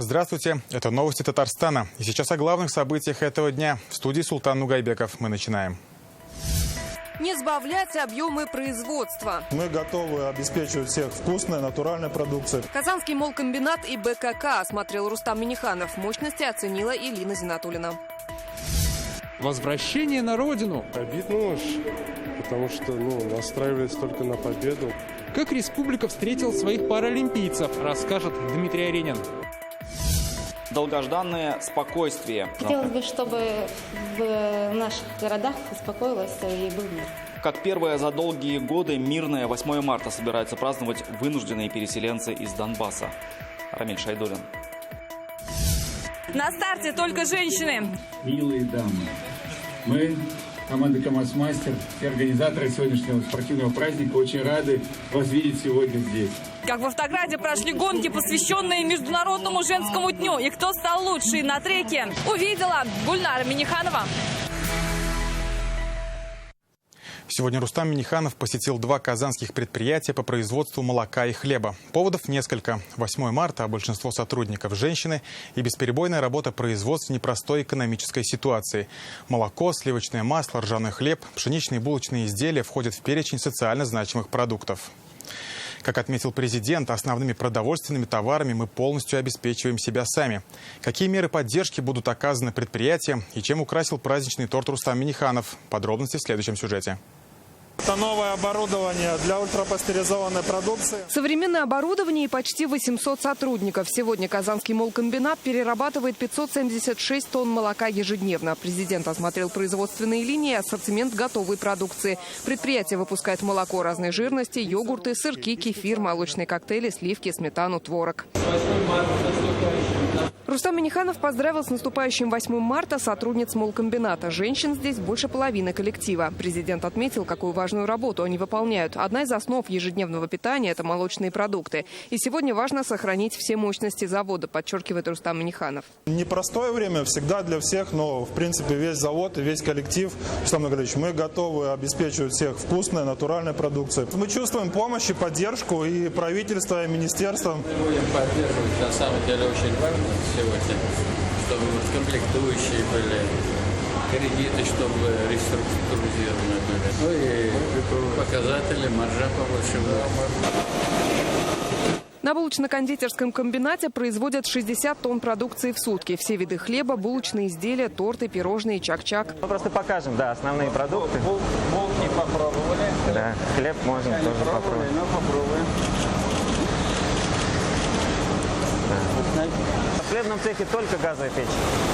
Здравствуйте, это новости Татарстана. И сейчас о главных событиях этого дня. В студии Султан Нугайбеков. Мы начинаем. Не сбавлять объемы производства. Мы готовы обеспечивать всех вкусной, натуральной продукцией. Казанский молкомбинат и БКК осмотрел Рустам Минниханов. Мощности оценила Илина Зинатуллина. Возвращение на родину. Обидно уж, потому что настраивались только на победу. Как республика встретила своих паралимпийцев, расскажет Дмитрий Аренин. Долгожданное спокойствие. Хотелось бы, чтобы в наших городах успокоилось и был мир. Как первое за долгие годы мирное 8 марта собираются праздновать вынужденные переселенцы из Донбасса. Рамиль Шайдуллин. На старте только женщины. Милые дамы, мы, команда КамАЗ-Мастер, все организаторы сегодняшнего спортивного праздника, очень рады вас видеть сегодня здесь. Как в Автограде прошли гонки, посвященные Международному женскому дню. И кто стал лучшей на треке, увидела Гульнара Минниханова. Сегодня Рустам Минниханов посетил 2 казанских предприятия по производству молока и хлеба. Поводов несколько. 8 марта, а большинство сотрудников – женщины, и бесперебойная работа производств в непростой экономической ситуации. Молоко, сливочное масло, ржаной хлеб, пшеничные и булочные изделия входят в перечень социально значимых продуктов. Как отметил президент, основными продовольственными товарами мы полностью обеспечиваем себя сами. Какие меры поддержки будут оказаны предприятиям и чем украсил праздничный торт Рустам Минниханов? Подробности в следующем сюжете. Это новое оборудование для ультрапастеризованной продукции. Современное оборудование и почти 800 сотрудников. Сегодня Казанский молкомбинат перерабатывает 576 тонн молока ежедневно. Президент осмотрел производственные линии и ассортимент готовой продукции. Предприятие выпускает молоко разной жирности, йогурты, сырки, кефир, молочные коктейли, сливки, сметану, творог. Рустам Минниханов поздравил с наступающим 8 марта сотрудниц молкомбината. Женщин здесь больше половины коллектива. Президент отметил, какую важную работу они выполняют. Одна из основ ежедневного питания – это молочные продукты. И сегодня важно сохранить все мощности завода, подчеркивает Рустам Минниханов. Непростое время всегда для всех, но в принципе весь завод и весь коллектив, Рустам Нугайбекович, мы готовы обеспечивать всех вкусной, натуральной продукцией. Мы чувствуем помощь и поддержку и правительства, и министерства. Мы будем поддерживать, на самом деле очень важно сегодня, чтобы комплектующие были, кредиты, чтобы реструктуризированы были. Ну и показатели, маржа побольше. На булочно-кондитерском комбинате производят 60 тонн продукции в сутки. Все виды хлеба, булочные изделия, торты, пирожные, чак-чак. Мы просто покажем, основные продукты. Булки попробовали. Да, хлеб можно тоже попробовать. Попробуем. В хлебном цехе только газовая печь.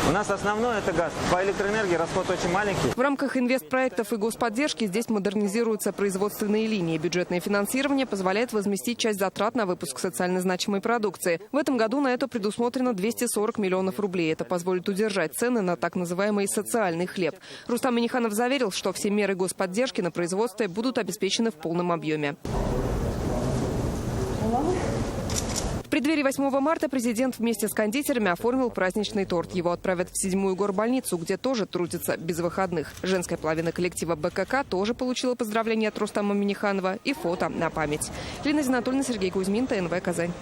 У нас основное – это газ. По электроэнергии расход очень маленький. В рамках инвестпроектов и господдержки здесь модернизируются производственные линии. Бюджетное финансирование позволяет возместить часть затрат на выпуск социально значимой продукции. В этом году на это предусмотрено 240 миллионов рублей. Это позволит удержать цены на так называемый социальный хлеб. Рустам Минниханов заверил, что все меры господдержки на производстве будут обеспечены в полном объеме. В преддверии 8 марта президент вместе с кондитерами оформил праздничный торт. Его отправят в 7-ю горбольницу, где тоже трудятся без выходных. Женская половина коллектива БКК тоже получила поздравления от Рустама Минниханова и фото на память. Илина Зинатуллина, Сергей Кузьмин, ТНВ, Казань.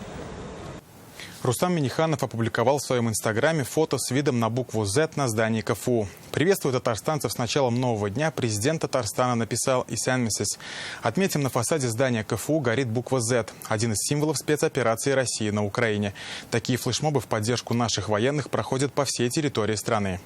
Рустам Минниханов опубликовал в своем инстаграме фото с видом на букву «З» на здании КФУ. Приветствуя татарстанцев с началом нового дня, президент Татарстана написал «Исян Месяц». Отметим, на фасаде здания КФУ горит буква «З», один из символов спецоперации России на Украине. Такие флешмобы в поддержку наших военных проходят по всей территории страны.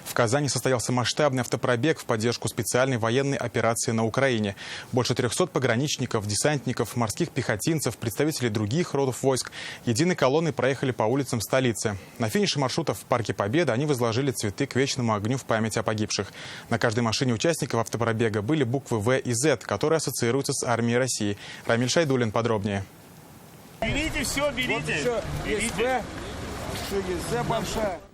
В Казани состоялся масштабный автопробег в поддержку специальной военной операции на Украине. Больше 300 пограничников, десантников, морских пехотинцев, представителей других родов войск единой колонной проехали по улицам столицы. На финише маршрута в Парке Победы они возложили цветы к вечному огню в память о погибших. На каждой машине участников автопробега были буквы «В» и «З», которые ассоциируются с армией России. Рамиль Шайдуллин подробнее. Берите все, берите. Берите.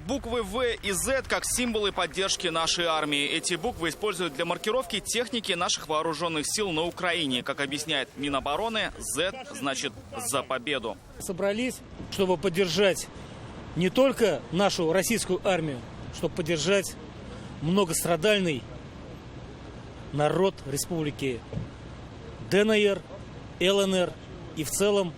Буквы «В» и «З» как символы поддержки нашей армии. Эти буквы используют для маркировки техники наших вооруженных сил на Украине. Как объясняет Минобороны, «З» значит «За победу». Собрались, чтобы поддержать не только нашу российскую армию, чтобы поддержать многострадальный народ республики ДНР, ЛНР и в целом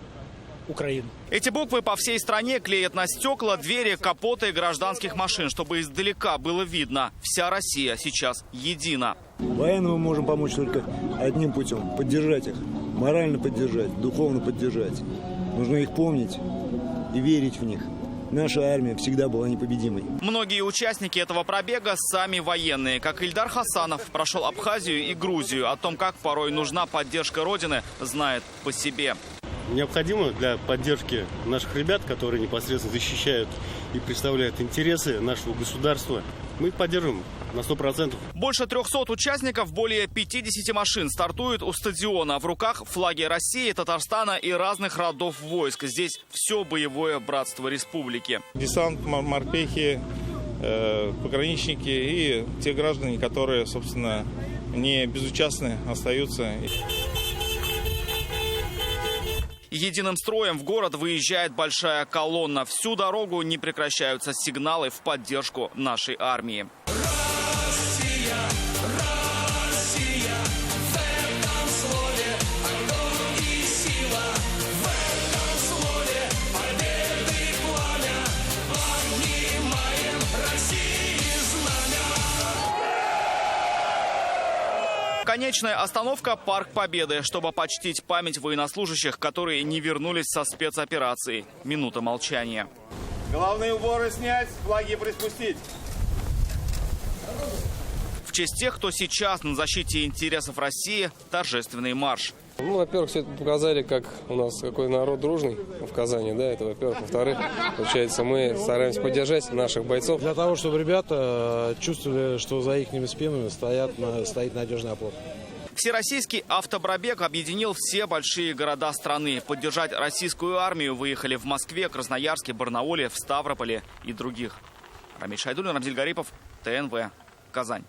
Украину. Эти буквы по всей стране клеят на стекла, двери, капоты гражданских машин, чтобы издалека было видно. Вся Россия сейчас едина. Военным мы можем помочь только одним путем – поддержать их, морально поддержать, духовно поддержать. Нужно их помнить и верить в них. Наша армия всегда была непобедимой. Многие участники этого пробега сами военные. Как Ильдар Хасанов прошел Абхазию и Грузию. О том, как порой нужна поддержка Родины, знает по себе. Необходимо для поддержки наших ребят, которые непосредственно защищают и представляют интересы нашего государства, мы их поддерживаем на 100%. Больше 300 участников, более 50 машин стартуют у стадиона. В руках флаги России, Татарстана и разных родов войск. Здесь все боевое братство республики. Десант, морпехи, пограничники и те граждане, которые, собственно, не безучастны остаются. Единым строем в город выезжает большая колонна. Всю дорогу не прекращаются сигналы в поддержку нашей армии. Россия, Россия, в этом слове огонь и сила, в этом слове победы пламя, поднимаем России знамя. Конечная остановка – Парк Победы, чтобы почтить память военнослужащих, которые не вернулись со спецоперации. Минута молчания. Головные уборы снять, флаги приспустить. В честь тех, кто сейчас на защите интересов России, торжественный марш. Ну, во-первых, все это показали, как у нас какой народ дружный в Казани, да, это во-первых. Во-вторых, получается, мы стараемся поддержать наших бойцов. Для того, чтобы ребята чувствовали, что за их спинами стоит надежный оплот. Всероссийский автопробег объединил все большие города страны. Поддержать российскую армию выехали в Москве, Красноярске, Барнауле, в Ставрополе и других. Рамиль Шайдуллин, Рамзиль Гарипов, ТНВ, Казань.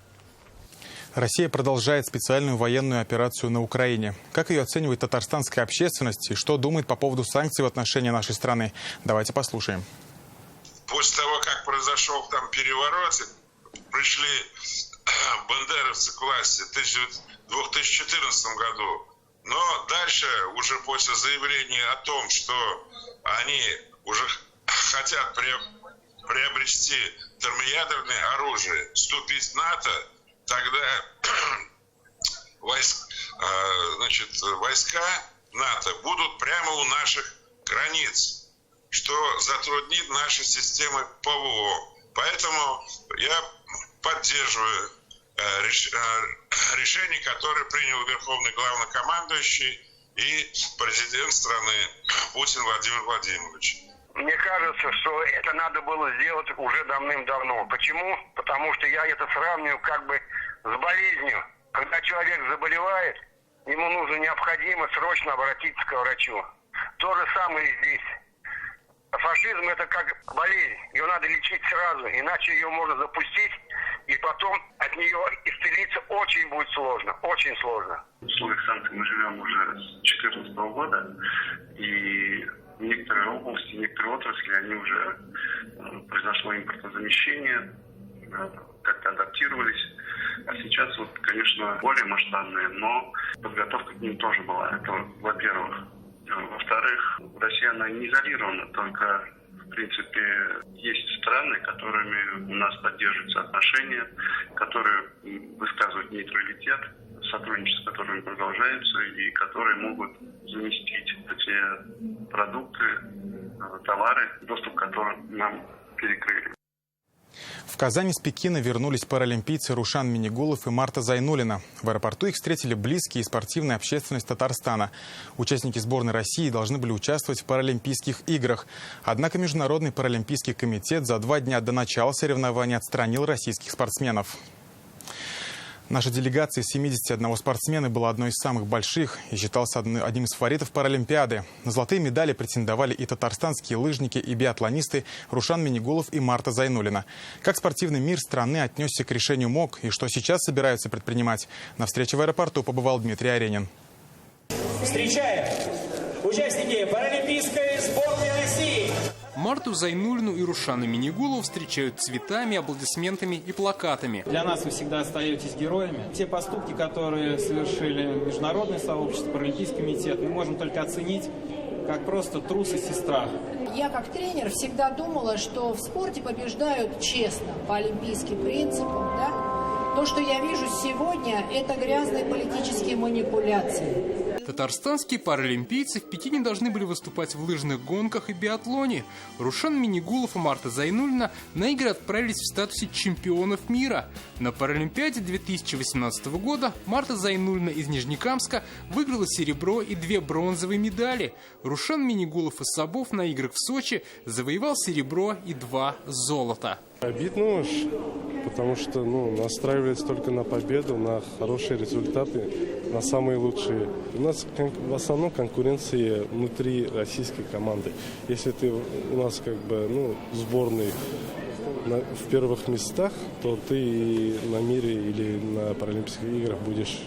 Россия продолжает специальную военную операцию на Украине. Как ее оценивает татарстанская общественность и что думает по поводу санкций в отношении нашей страны? Давайте послушаем. После того, как произошел там переворот, пришли бандеровцы к власти в 2014 году. Но дальше, уже после заявления о том, что они уже хотят приобрести термоядерное оружие, вступить в НАТО, тогда войска НАТО будут прямо у наших границ, что затруднит наши системы ПВО. Поэтому я поддерживаю решение, которое принял Верховный Главнокомандующий и президент страны Путин Владимир Владимирович. Мне кажется, что это надо было сделать уже давным-давно. Почему? Потому что я это сравниваю как бы с болезнью. Когда человек заболевает, ему нужно необходимо срочно обратиться к врачу. То же самое и здесь. Фашизм – это как болезнь. Ее надо лечить сразу, иначе ее можно запустить, и потом от нее исцелиться очень будет сложно. Очень сложно. В условиях санкций мы живем уже с 2014 года, и некоторые области, некоторые отрасли, они уже произошло импортозамещение, как-то адаптировались. А сейчас, конечно, более масштабные, но подготовка к ним тоже была. Это, во-первых. Во-вторых, Россия, она не изолирована, только, в принципе, есть страны, которыми у нас поддерживаются отношения, которые высказывают нейтралитет, сотрудничество с которыми продолжается, и которые могут заместить те продукты, товары, доступ к которым нам перекрыли. В Казани с Пекина вернулись паралимпийцы Рушан Минигулов и Марта Зайнуллина. В аэропорту их встретили близкие и спортивная общественность Татарстана. Участники сборной России должны были участвовать в Паралимпийских играх. Однако Международный паралимпийский комитет за 2 дня до начала соревнований отстранил российских спортсменов. Наша делегация из 71 спортсмена была одной из самых больших и считался одним из фаворитов Паралимпиады. На золотые медали претендовали и татарстанские лыжники, и биатлонисты Рушан Минигулов и Марта Зайнуллина. Как спортивный мир страны отнесся к решению МОК и что сейчас собираются предпринимать? На встрече в аэропорту побывал Дмитрий Аренин. Встречаем участники Паралимпийской сборной России. Марту Зайнуллину и Рушана Минигулову встречают цветами, аплодисментами и плакатами. Для нас вы всегда остаетесь героями. Те поступки, которые совершили международное сообщество, Паралимпийский комитет, мы можем только оценить как просто трус и сестра. Я как тренер всегда думала, что в спорте побеждают честно, по олимпийским принципам. Да? То, что я вижу сегодня, это грязные политические манипуляции. Татарстанские паралимпийцы в Пекине должны были выступать в лыжных гонках и биатлоне. Рушан Минигулов и Марта Зайнуллина на игры отправились в статусе чемпионов мира. На Паралимпиаде 2018 года Марта Зайнуллина из Нижнекамска выиграла серебро и 2 бронзовые медали. Рушан Минигулов из Сабов на играх в Сочи завоевал серебро и 2 золота. Обидно уж, потому что настраивались только на победу, на хорошие результаты, на самые лучшие. У нас в основном конкуренция внутри российской команды. Если ты у нас в сборной в первых местах, то ты на мире или на Паралимпийских играх будешь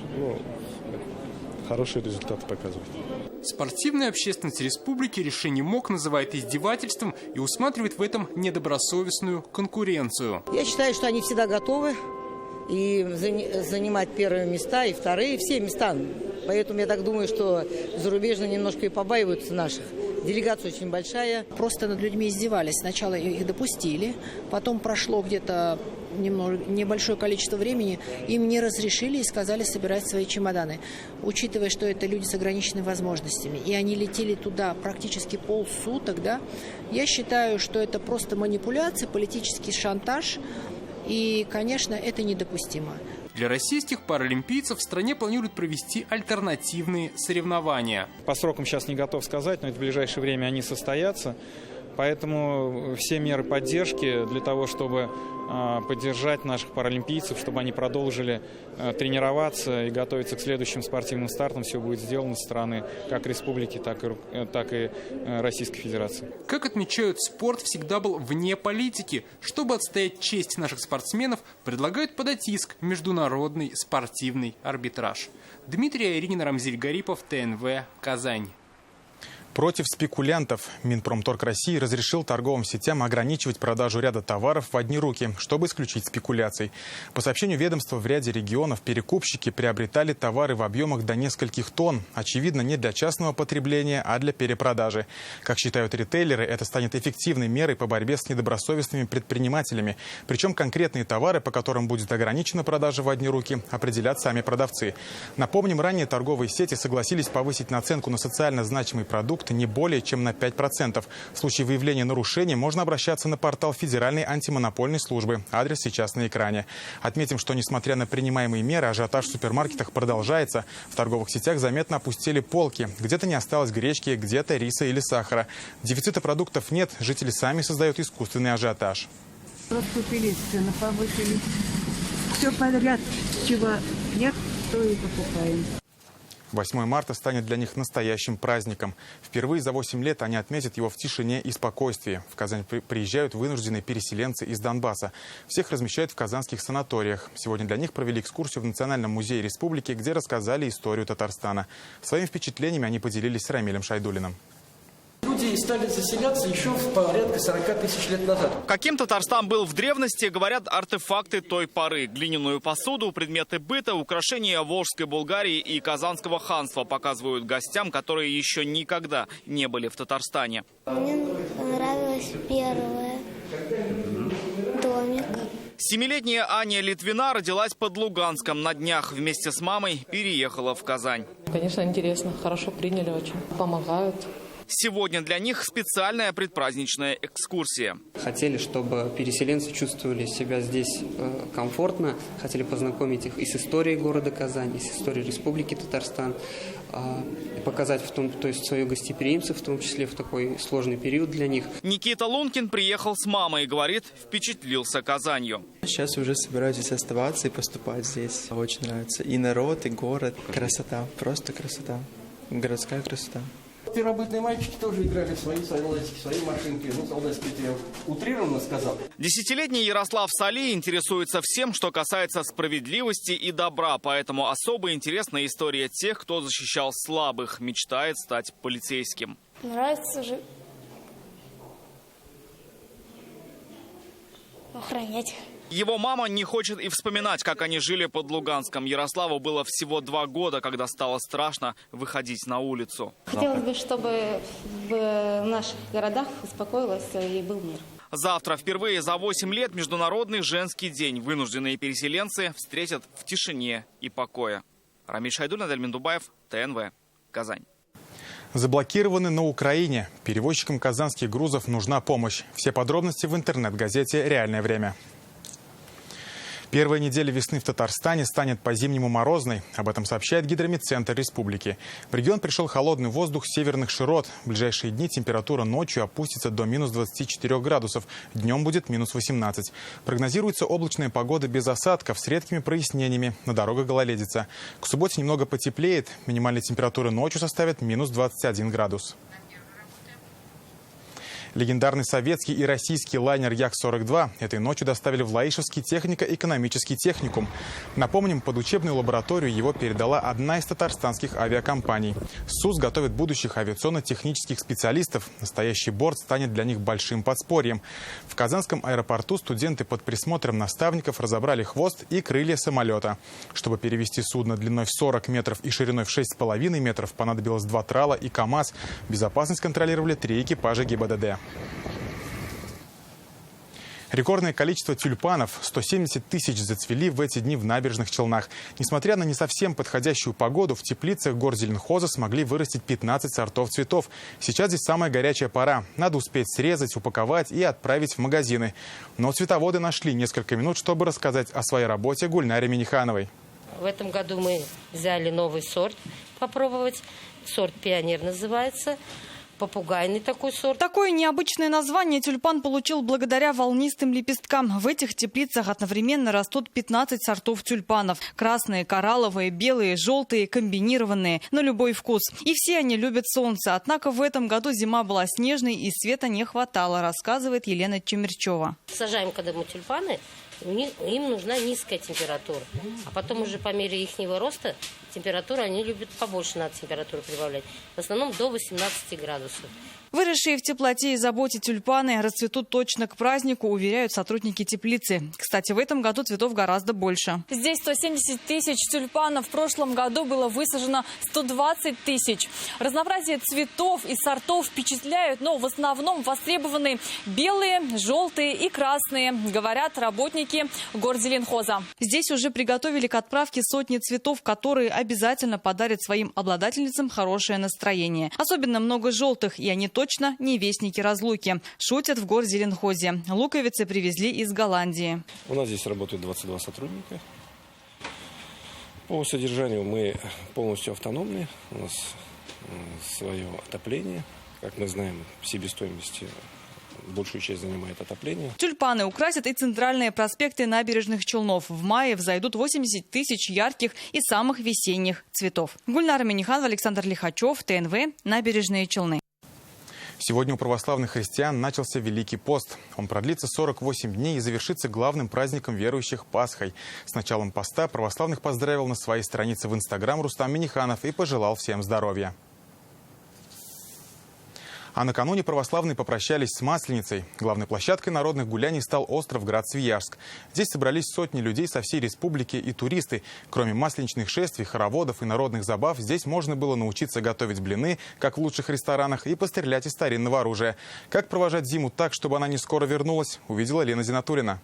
хорошие результаты показывать. Спортивная общественность республики решение МОК называет издевательством и усматривает в этом недобросовестную конкуренцию. Я считаю, что они всегда готовы и занимать первые места, и вторые, все места. Поэтому я так думаю, что зарубежные немножко и побаиваются наших. Делегация очень большая. Просто над людьми издевались. Сначала их допустили, потом прошло где-то небольшое количество времени, им не разрешили и сказали собирать свои чемоданы. Учитывая, что это люди с ограниченными возможностями, и они летели туда практически полсуток, да, я считаю, что это просто манипуляция, политический шантаж, и, конечно, это недопустимо. Для российских паралимпийцев в стране планируют провести альтернативные соревнования. По срокам сейчас не готов сказать, но в ближайшее время они состоятся. Поэтому все меры поддержки для того, чтобы поддержать наших паралимпийцев, чтобы они продолжили тренироваться и готовиться к следующим спортивным стартам, все будет сделано со стороны как республики, так и Российской Федерации. Как отмечают, спорт всегда был вне политики. Чтобы отстоять честь наших спортсменов, предлагают подать иск в международный спортивный арбитраж. Дмитрий Айринин, Рамзиль Гарипов, ТНВ, Казань. Против спекулянтов Минпромторг России разрешил торговым сетям ограничивать продажу ряда товаров в одни руки, чтобы исключить спекуляций. По сообщению ведомства, в ряде регионов перекупщики приобретали товары в объемах до нескольких тонн. Очевидно, не для частного потребления, а для перепродажи. Как считают ритейлеры, это станет эффективной мерой по борьбе с недобросовестными предпринимателями. Причем конкретные товары, по которым будет ограничена продажа в одни руки, определят сами продавцы. Напомним, ранее торговые сети согласились повысить наценку на социально значимый продукт не более чем на 5%. В случае выявления нарушений можно обращаться на портал Федеральной антимонопольной службы. Адрес сейчас на экране. Отметим, что несмотря на принимаемые меры, ажиотаж в супермаркетах продолжается. В торговых сетях заметно опустели полки. Где-то не осталось гречки, где-то риса или сахара. Дефицита продуктов нет, жители сами создают искусственный ажиотаж. Раскупили, цены повысили. Все подряд, чего нет, то и покупаем. 8 марта станет для них настоящим праздником. Впервые за 8 лет они отметят его в тишине и спокойствии. В Казань приезжают вынужденные переселенцы из Донбасса. Всех размещают в казанских санаториях. Сегодня для них провели экскурсию в Национальном музее республики, где рассказали историю Татарстана. Своими впечатлениями они поделились с Рамилем Шайдуллиным. Люди стали заселяться еще в порядка 40 тысяч лет назад. Каким Татарстан был в древности, говорят артефакты той поры. Глиняную посуду, предметы быта, украшения Волжской Булгарии и Казанского ханства показывают гостям, которые еще никогда не были в Татарстане. Мне понравилось первое. Домик. 7-летняя Аня Литвина родилась под Луганском. На днях вместе с мамой переехала в Казань. Конечно, интересно. Хорошо приняли очень. Помогают. Сегодня для них специальная предпраздничная экскурсия. Хотели, чтобы переселенцы чувствовали себя здесь комфортно. Хотели познакомить их и с историей города Казань, и с историей Республики Татарстан. И показать свое гостеприимство, в том числе в такой сложный период для них. Никита Лункин приехал с мамой и, говорит, впечатлился Казанью. Сейчас уже собираюсь здесь оставаться и поступать здесь. Очень нравится. И народ, и город. Красота. Просто красота. Городская красота. Первобытные мальчики тоже играли в свои солдатики, свои машинки. Солдатские, я утрированно сказал. 10-летний Ярослав Сали интересуется всем, что касается справедливости и добра. Поэтому особо интересна история тех, кто защищал слабых, мечтает стать полицейским. Нравится же охранять Его мама не хочет и вспоминать, как они жили под Луганском. Ярославу было всего 2 года, когда стало страшно выходить на улицу. Хотелось бы, чтобы в наших городах успокоилось и был мир. Завтра впервые за 8 лет Международный женский день. Вынужденные переселенцы встретят в тишине и покое. Рамиль Шайдуллин, Адельмин Дубаев, ТНВ, Казань. Заблокированы на Украине. Перевозчикам казанских грузов нужна помощь. Все подробности в интернет-газете «Реальное время». Первая неделя весны в Татарстане станет по-зимнему морозной. Об этом сообщает Гидрометцентр республики. В регион пришел холодный воздух с северных широт. В ближайшие дни температура ночью опустится до минус 24 градусов. Днем будет минус 18. Прогнозируется облачная погода без осадков с редкими прояснениями. На дорогах гололедица. К субботе немного потеплеет. Минимальная температура ночью составит минус 21 градус. Легендарный советский и российский лайнер Як-42 этой ночью доставили в Лаишевский технико-экономический техникум. Напомним, под учебную лабораторию его передала одна из татарстанских авиакомпаний. СУС готовит будущих авиационно-технических специалистов. Настоящий борт станет для них большим подспорьем. В Казанском аэропорту студенты под присмотром наставников разобрали хвост и крылья самолета. Чтобы перевести судно длиной в 40 метров и шириной в 6,5 метров, понадобилось 2 трала и КАМАЗ. Безопасность контролировали 3 экипажа ГИБДД. Рекордное количество тюльпанов, 170 тысяч, зацвели в эти дни в Набережных Челнах. Несмотря на не совсем подходящую погоду, в теплицах горзеленхоза смогли вырастить 15 сортов цветов. Сейчас здесь самая горячая пора. Надо успеть срезать, упаковать и отправить в магазины. Но цветоводы нашли несколько минут, чтобы рассказать о своей работе Гульнаре Минихановой. В этом году мы взяли новый сорт попробовать. Сорт «Пионер» называется. Попугайный такой сорт. Такое необычное название тюльпан получил благодаря волнистым лепесткам. В этих теплицах одновременно растут 15 сортов тюльпанов. Красные, коралловые, белые, желтые, комбинированные. На любой вкус. И все они любят солнце. Однако в этом году зима была снежной и света не хватало, рассказывает Елена Чемерчева. Сажаем, когда мы тюльпаны, им нужна низкая температура. А потом уже по мере их роста температуру они любят побольше, надо температуру прибавлять. В основном до 18 градусов. Выросшие в теплоте и заботе тюльпаны расцветут точно к празднику, уверяют сотрудники теплицы. Кстати, в этом году цветов гораздо больше. Здесь 170 тысяч тюльпанов. В прошлом году было высажено 120 тысяч. Разнообразие цветов и сортов впечатляют, но в основном востребованы белые, желтые и красные, говорят работники горзеленхоза. Здесь уже приготовили к отправке сотни цветов, которые обязательно подарят своим обладательницам хорошее настроение. Особенно много желтых, и они точно не вестники разлуки. Шутят в горзеленхозе. Луковицы привезли из Голландии. У нас здесь работают 22 сотрудника. По содержанию мы полностью автономны. У нас свое отопление. Как мы знаем, в себестоимости большую часть занимает отопление. Тюльпаны украсят и центральные проспекты Набережных Челнов. В мае взойдут 80 тысяч ярких и самых весенних цветов. Гульнара Миниханова, Александр Лихачев, ТНВ, Набережные Челны. Сегодня у православных христиан начался Великий пост. Он продлится 48 дней и завершится главным праздником верующих Пасхой. С началом поста православных поздравил на своей странице в Инстаграм Рустам Миниханов и пожелал всем здоровья. А накануне православные попрощались с Масленицей. Главной площадкой народных гуляний стал остров Град-Свияжск. Здесь собрались сотни людей со всей республики и туристы. Кроме масленичных шествий, хороводов и народных забав, здесь можно было научиться готовить блины, как в лучших ресторанах, и пострелять из старинного оружия. Как провожать зиму так, чтобы она не скоро вернулась, увидела Лена Зинатуллина.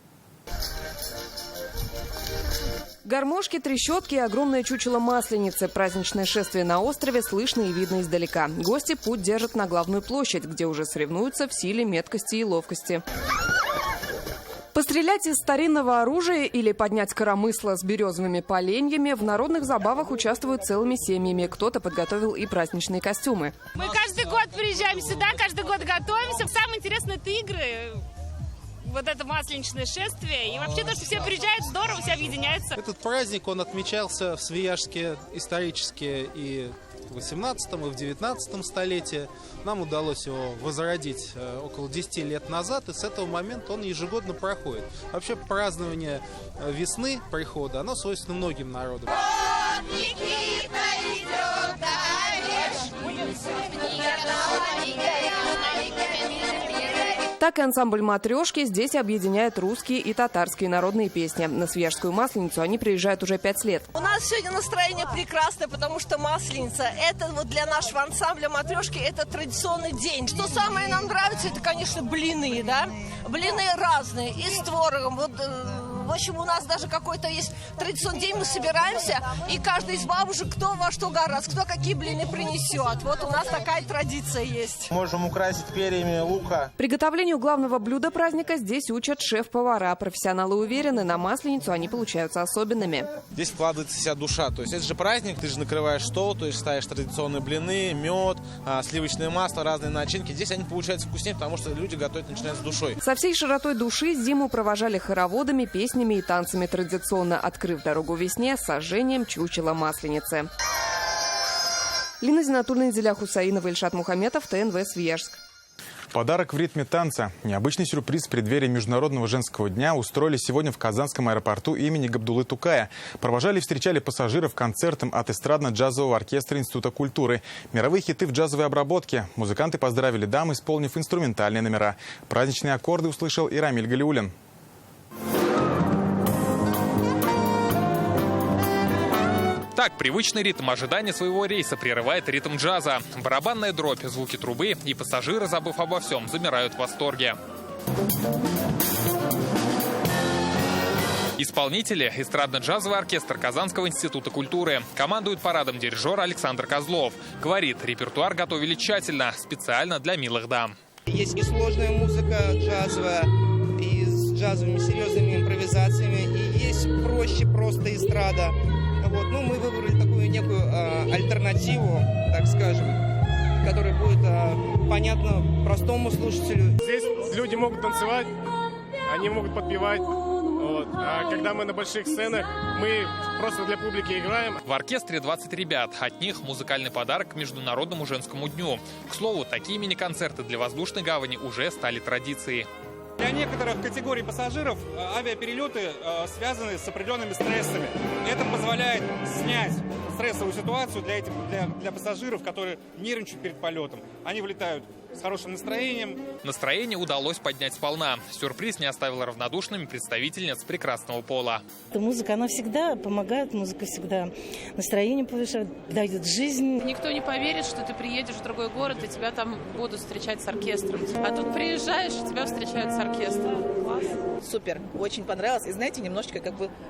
Гармошки, трещотки и огромное чучело Масленицы. Праздничное шествие на острове слышно и видно издалека. Гости путь держат на главную площадь, где уже соревнуются в силе, меткости и ловкости. Пострелять из старинного оружия или поднять коромысло с березовыми поленьями в народных забавах участвуют целыми семьями. Кто-то подготовил и праздничные костюмы. Мы каждый год приезжаем сюда, каждый год готовимся. Самое интересное – это игры. Вот это масленичное шествие. И вообще то, что все приезжают, здорово, все объединяются. Этот праздник, он отмечался в Свияжске исторически и в 18 и в 19 столетии. Нам удалось его возродить около 10 лет назад, и с этого момента он ежегодно проходит. Вообще празднование весны, прихода, оно свойственно многим народам. Так и ансамбль «Матрешки» здесь объединяет русские и татарские народные песни. На Свияжскую Масленицу они приезжают уже 5 лет. У нас сегодня настроение прекрасное, потому что Масленица – это вот для нашего ансамбля «Матрешки» это традиционный день. Что самое нам нравится, это, конечно, блины, да? Блины разные, и с творогом. Вот, в общем, у нас даже какой-то есть традиционный день, мы собираемся, и каждый из бабушек кто во что гораздо, кто какие блины принесет. Вот у нас такая традиция есть. Можем украсить перьями лука. Приготовлению главного блюда праздника здесь учат шеф-повара. Профессионалы уверены, на Масленицу они получаются особенными. Здесь вкладывается вся душа. То есть это же праздник, ты же накрываешь стол, то есть ставишь традиционные блины, мед, сливочное масло, разные начинки. Здесь они получаются вкуснее, потому что люди готовить начинают с душой. Со всей широтой души зиму провожали хороводами, песнями и танцами, традиционно открыв дорогу весне сожжением чучела Масленицы. Лина Зинатульна, Зиля Хусаинова, Ильшат Мухаметов, ТНВ, Свияжск. Подарок в ритме танца. Необычный сюрприз в преддверии Международного женского дня устроили сегодня в Казанском аэропорту имени Габдуллы Тукая. Провожали и встречали пассажиров концертом от эстрадно-джазового оркестра Института культуры. Мировые хиты в джазовой обработке. Музыканты поздравили дам, исполнив инструментальные номера. Праздничные аккорды услышал и Рамиль Галиуллин. Так, привычный ритм ожидания своего рейса прерывает ритм джаза. Барабанная дробь, звуки трубы, и пассажиры, забыв обо всем, замирают в восторге. Исполнители – эстрадно-джазовый оркестр Казанского института культуры. Командует парадом дирижер Александр Козлов. Говорит, репертуар готовили тщательно, специально для милых дам. Есть и сложная музыка джазовая, и с джазовыми серьезными импровизациями, и есть проще просто эстрада. Вот. Ну, мы выбрали такую некую альтернативу, так скажем, которая будет понятна простому слушателю. Здесь люди могут танцевать, они могут подпевать. Вот. А когда мы на больших сценах, мы просто для публики играем. В оркестре 20 ребят. От них музыкальный подарок к Международному женскому дню. К слову, такие мини-концерты для воздушной гавани уже стали традицией. Для некоторых категорий пассажиров авиаперелеты связаны с определенными стрессами. Это позволяет снять стрессовую ситуацию для пассажиров, которые нервничают перед полетом. Они вылетают с хорошим настроением. Настроение удалось поднять сполна. Сюрприз не оставил равнодушными представительниц прекрасного пола. Музыка, она всегда помогает, музыка всегда настроение повышает, дает жизнь. Никто не поверит, что ты приедешь в другой город, и тебя там будут встречать с оркестром. А тут приезжаешь, и тебя встречают с оркестром. Класс. Супер, очень понравилось. И знаете, немножечко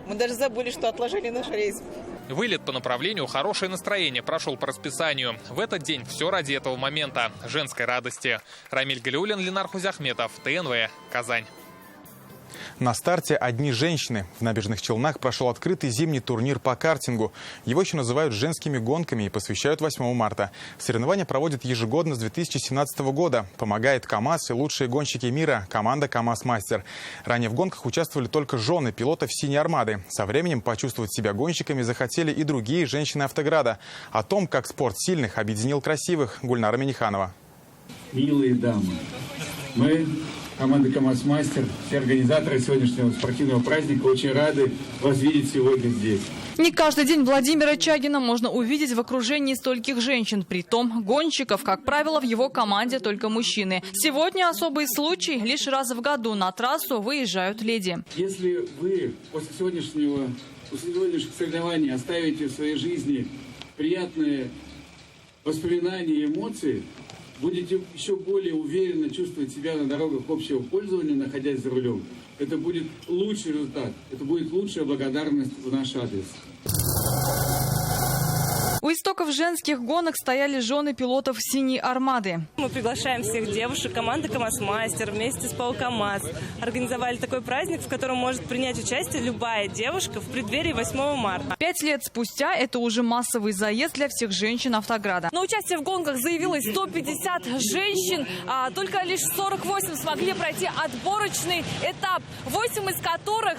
мы даже забыли, что отложили наш рейс. Вылет по направлению «Хорошее настроение» прошел по расписанию. В этот день все ради этого момента – женской радости. Рамиль Галиуллин, Ленар Хузяхметов, ТНВ, Казань. На старте одни женщины. В Набережных Челнах прошел открытый зимний турнир по картингу. Его еще называют женскими гонками и посвящают 8 марта. Соревнования проводят ежегодно с 2017 года. Помогает КАМАЗ и лучшие гонщики мира – команда КАМАЗ-Мастер. Ранее в гонках участвовали только жены пилотов «Синей Армады». Со временем почувствовать себя гонщиками захотели и другие женщины Автограда. О том, как спорт сильных объединил красивых, Гульнара Миниханова. Милые дамы, мы, команда КАМАЗ-Мастер, все организаторы сегодняшнего спортивного праздника, очень рады вас видеть сегодня здесь. Не каждый день Владимира Чагина можно увидеть в окружении стольких женщин. Притом гонщиков, как правило, в его команде только мужчины. Сегодня особый случай. Лишь раз в году на трассу выезжают леди. Если вы после сегодняшних соревнований оставите в своей жизни приятные воспоминания и эмоции, будете еще более уверенно чувствовать себя на дорогах общего пользования, находясь за рулем. Это будет лучший результат, это будет лучшая благодарность в наш адрес. У истоков женских гонок стояли жены пилотов «Синей Армады». Мы приглашаем всех девушек команды КАМАЗ-Мастер вместе с ПАО КАМАЗ. Организовали такой праздник, в котором может принять участие любая девушка в преддверии 8 марта. 5 лет спустя это уже массовый заезд для всех женщин Автограда. На участие в гонках заявилось 150 женщин, а только лишь 48 смогли пройти отборочный этап. 8 из которых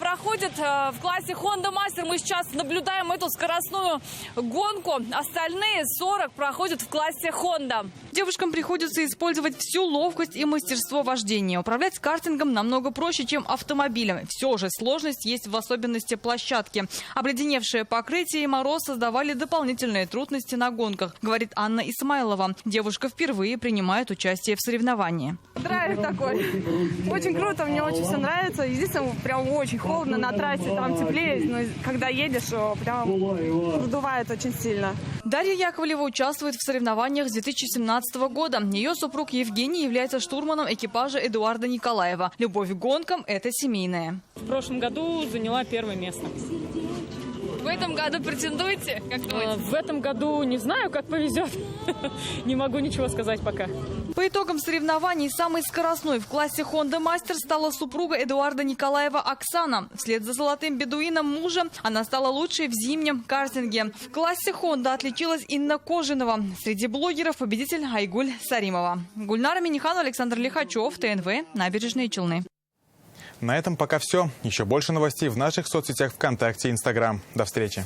проходят в классе Honda Master. Мы сейчас наблюдаем эту скоростную гонку. гонку. Остальные 40 проходят в классе Honda. Девушкам приходится использовать всю ловкость и мастерство вождения. Управлять картингом намного проще, чем автомобилем. Все же сложность есть в особенности площадки. Обледеневшее покрытие и мороз создавали дополнительные трудности на гонках, говорит Анна Исмайлова. Девушка впервые принимает участие в соревновании. Драйв такой. Очень круто, мне очень все нравится. Единственное, прям очень холодно на трассе, там теплее, но когда едешь, прям вдувает очень сильно. Дарья Яковлева участвует в соревнованиях с 2017 года. Ее супруг Евгений является штурманом экипажа Эдуарда Николаева. Любовь к гонкам – это семейная. В прошлом году заняла 1-е место. В этом году претендуете? Как думаете? В этом году не знаю, как повезет. Не могу ничего сказать пока. По итогам соревнований самой скоростной в классе Honda Master стала супруга Эдуарда Николаева Оксана. Вслед за золотым бедуином мужа она стала лучшей в зимнем картинге. В классе Honda отличилась Инна Кожинова. Среди блогеров победитель Айгуль Саримова. Гульнара Миниханова, Александр Лихачев, ТНВ, Набережные Челны. На этом пока все. Еще больше новостей в наших соцсетях ВКонтакте и Инстаграм. До встречи.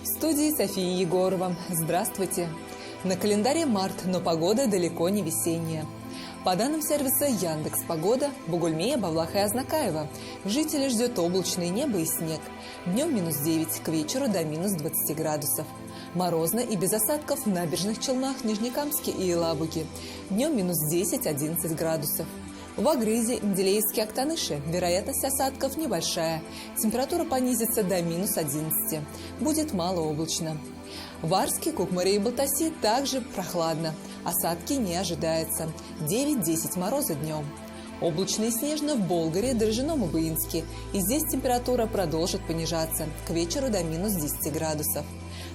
В студии София Егорова. Здравствуйте. На календаре март, но погода далеко не весенняя. По данным сервиса Яндекс.Погода, Бугульме, Бавлаха и Азнакаева жителей ждет облачное небо и снег. Днем -9, к вечеру до -20 градусов. Морозно и без осадков в Набережных Челнах, Нижнекамске и Елабуге. Днем -10-11 градусов. В Агрызе, Менделеевске, Актаныше вероятность осадков небольшая. Температура понизится до -11. Будет малооблачно. В Арске, Кукмаре и Балтаси также прохладно. Осадки не ожидается. 9-10 мороза днем. Облачно и снежно в Болгаре, Дрожжином и Буинске. И здесь температура продолжит понижаться. К вечеру до -10 градусов.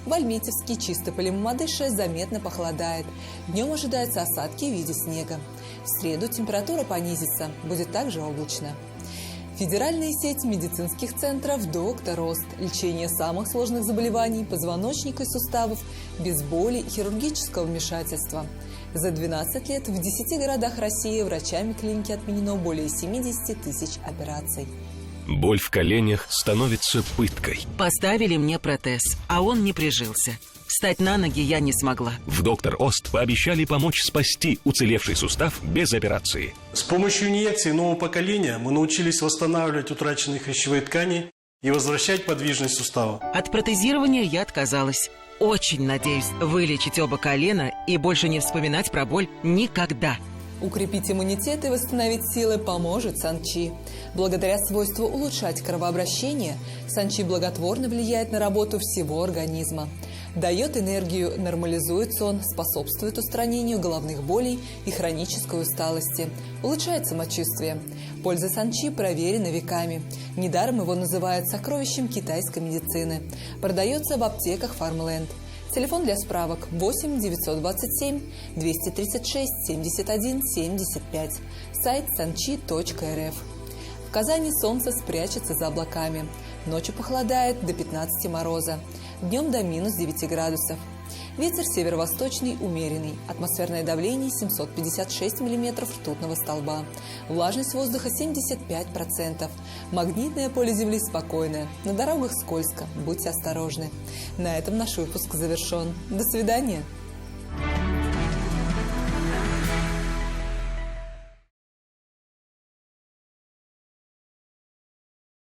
В Альметьевске, Чистополе и Мамадыше заметно похолодает. Днем ожидаются осадки в виде снега. В среду температура понизится. Будет также облачно. Федеральная сеть медицинских центров «Доктор Ост». Лечение самых сложных заболеваний позвоночника и суставов без боли и хирургического вмешательства. За 12 лет в 10 городах России врачами клиники отменено более 70 тысяч операций. Боль в коленях становится пыткой. Поставили мне протез, а он не прижился. Встать на ноги я не смогла. В «Доктор Ост» пообещали помочь спасти уцелевший сустав без операции. С помощью инъекций нового поколения мы научились восстанавливать утраченные хрящевые ткани и возвращать подвижность сустава. От протезирования я отказалась. Очень надеюсь вылечить оба колена и больше не вспоминать про боль никогда. Укрепить иммунитет и восстановить силы поможет Санчи. Благодаря свойству улучшать кровообращение, Санчи благотворно влияет на работу всего организма. Дает энергию, нормализует сон, способствует устранению головных болей и хронической усталости. Улучшает самочувствие. Польза Санчи проверена веками. Недаром его называют сокровищем китайской медицины. Продается в аптеках Farmland. Телефон для справок 8 927 236 71 75. Сайт sanchi.rf. В Казани солнце спрячется за облаками. Ночью похолодает до 15 мороза. Днем до -9 градусов. Ветер северо-восточный умеренный. Атмосферное давление 756 миллиметров ртутного столба. Влажность воздуха 75%. Магнитное поле Земли спокойное. На дорогах скользко. Будьте осторожны. На этом наш выпуск завершен. До свидания.